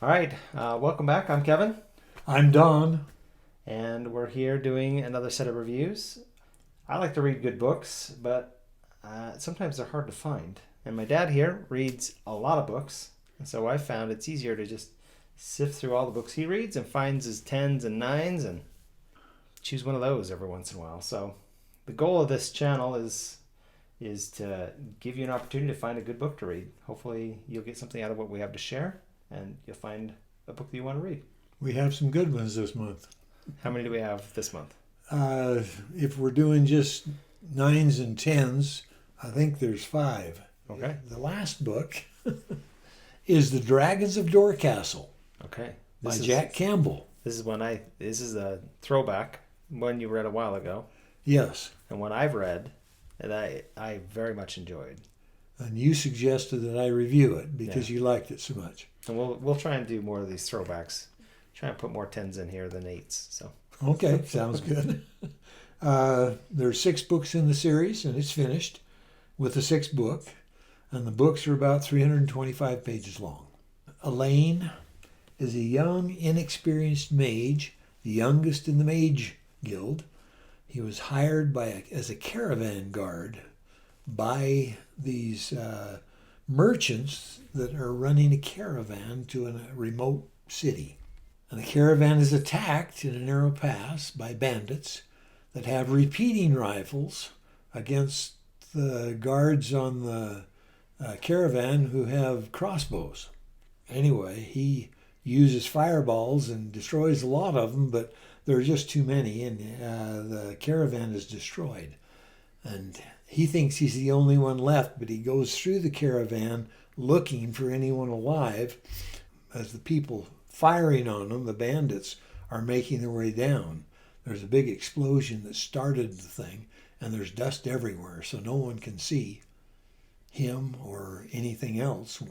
All right, welcome back. I'm Kevin, I'm Don. and we're here doing another set of reviews. I like to read good books, but sometimes they're hard to find. And my dad here reads a lot of books, and so I found it's easier to just sift through all the books he reads and finds his tens and nines and choose one of those every once in a while. So the goal of this channel is to give you an opportunity to find a good book to read. Hopefully, you'll get something out of what we have to share, and you'll find a book that you want to read. We have some good ones this month. How many do we have this month? Uh, if we're doing just nines and tens, I think there's five. Okay. The last book is The Dragons of Dorcastle Okay. by Jack Campbell. This is a throwback, one you read a while ago, Yes. and one I've read that I very much enjoyed. And you suggested that I review it because Yeah. you liked it so much. And we'll try and do more of these throwbacks. Try and put more tens in here than eights. So Okay, sounds good. There's 6 books in the series, and it's finished with the sixth book. And the books are about 325 pages long. Elaine is a young, inexperienced mage, the youngest in the Mage Guild. He was hired as a caravan guard by these merchants that are running a caravan to a remote city. And the caravan is attacked in a narrow pass by bandits that have repeating rifles against the guards on the caravan who have crossbows. Anyway, he uses fireballs and destroys a lot of them, but there are just too many, and the caravan is destroyed. And he thinks he's the only one left, but he goes through the caravan looking for anyone alive as the people firing on him, the bandits, are making their way down. There's a big explosion that started the thing, and there's dust everywhere, so no one can see him or anything else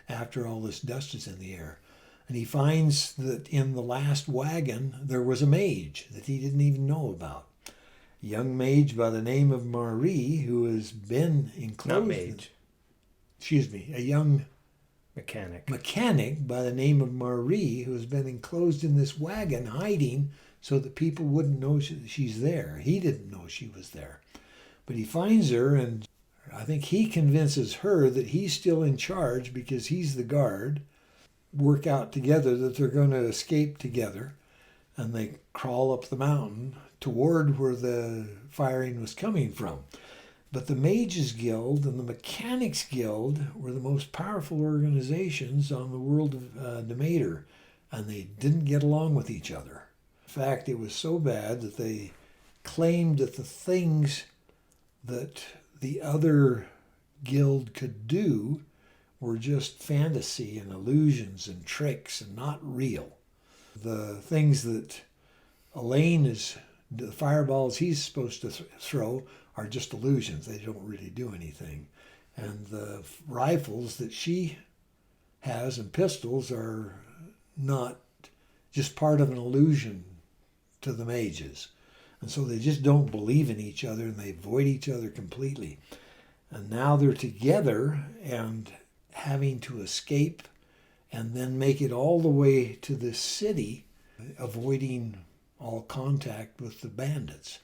after all this dust is in the air. And he finds that in the last wagon there was a mage that he didn't even know about. A young mage by the name of Marie, who has been enclosed. not mage, A young mechanic. mechanic by the name of Marie, who has been enclosed in this wagon hiding so that people wouldn't know she's there. He didn't know she was there. But he finds her, and I think he convinces her that he's still in charge because he's the guard. Work out together that they're going to escape together, and they crawl up the mountain toward where the firing was coming from. But the Mages Guild and the Mechanics Guild were the most powerful organizations on the world of Demeter, and they didn't get along with each other. In fact, it was so bad that they claimed that the things that the other guild could do were just fantasy and illusions and tricks and not real. The things that the fireballs he's supposed to throw are just illusions. They don't really do anything. And the rifles that she has and pistols are not just part of an illusion to the mages. And so they just don't believe in each other and they avoid each other completely. And now they're together and having to escape and then make it all the way to this city, avoiding all contact with the bandits.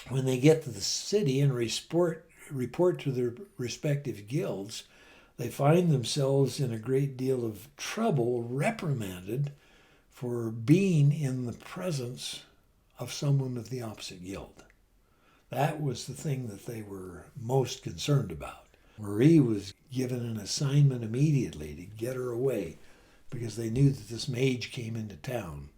When they get to the city and report to their respective guilds, they find themselves in a great deal of trouble, reprimanded for being in the presence of someone of the opposite guild. That was the thing that they were most concerned about. Marie was given an assignment immediately to get her away because they knew that this mage came into town.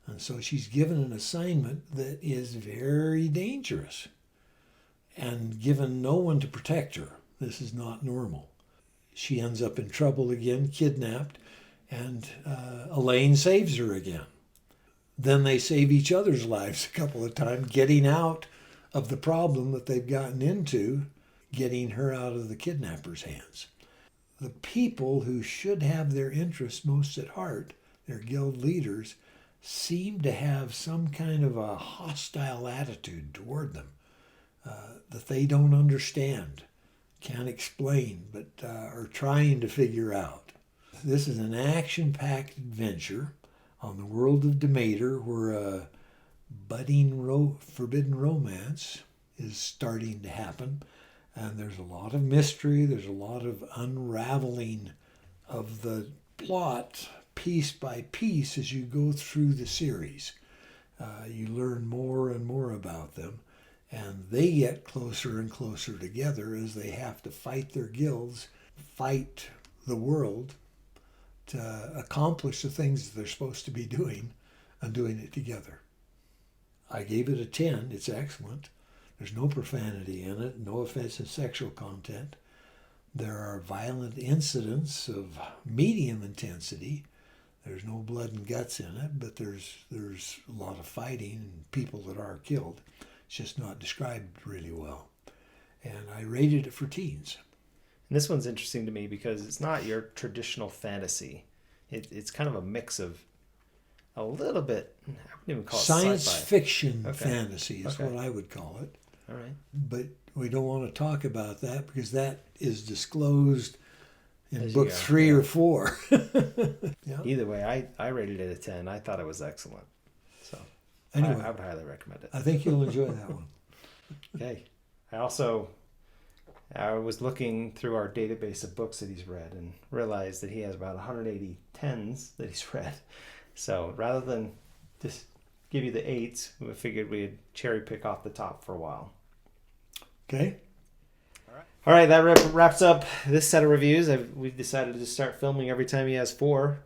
And so she's given an assignment that is very dangerous and given no one to protect her. This is not normal. She ends up in trouble again, kidnapped, and Elaine saves her again. Then they save each other's lives a couple of times, getting out of the problem that they've gotten into, getting her out of the kidnapper's hands. The people who should have their interests most at heart, their guild leaders, seem to have some kind of a hostile attitude toward them that they don't understand, can't explain, but are trying to figure out. this is an action-packed adventure on the world of Demeter, where a budding forbidden romance is starting to happen. And there's a lot of mystery. There's a lot of unraveling of the plot piece by piece as you go through the series. You learn more and more about them. And they get closer and closer together as they have to fight their guilds, fight the world to accomplish the things that they're supposed to be doing, and doing it together. I gave it a 10. It's excellent. There's no profanity in it, no offensive sexual content. There are violent incidents of medium intensity. There's no blood and guts in it, but there's a lot of fighting and people that are killed. It's just not described really well. And I rated it for teens. And this one's interesting to me because it's not your traditional fantasy. It's kind of a mix of a little bit, I wouldn't even call it science sci-fi. fiction fantasy is what I would call it. All right. But we don't want to talk about that because that is disclosed in As book you go. 3 or 4. Yeah. Either way, I rated it a 10. I thought it was excellent. So Anyway, I would highly recommend it. I think you'll enjoy that one. Okay. I was looking through our database of books that he's read and realized that he has about 180 10s that he's read. So rather than just give you the 8s, we figured we'd cherry pick off the top for a while. Okay. All right, that wraps up this set of reviews. We've decided to just start filming every time he has 4.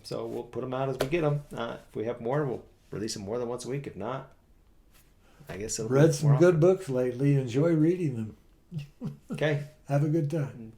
So we'll put them out as we get them. If we have more, we'll release them more than once a week. If not, I guess it'll Read be some more good often. books lately. Enjoy reading them. Okay. Have a good time.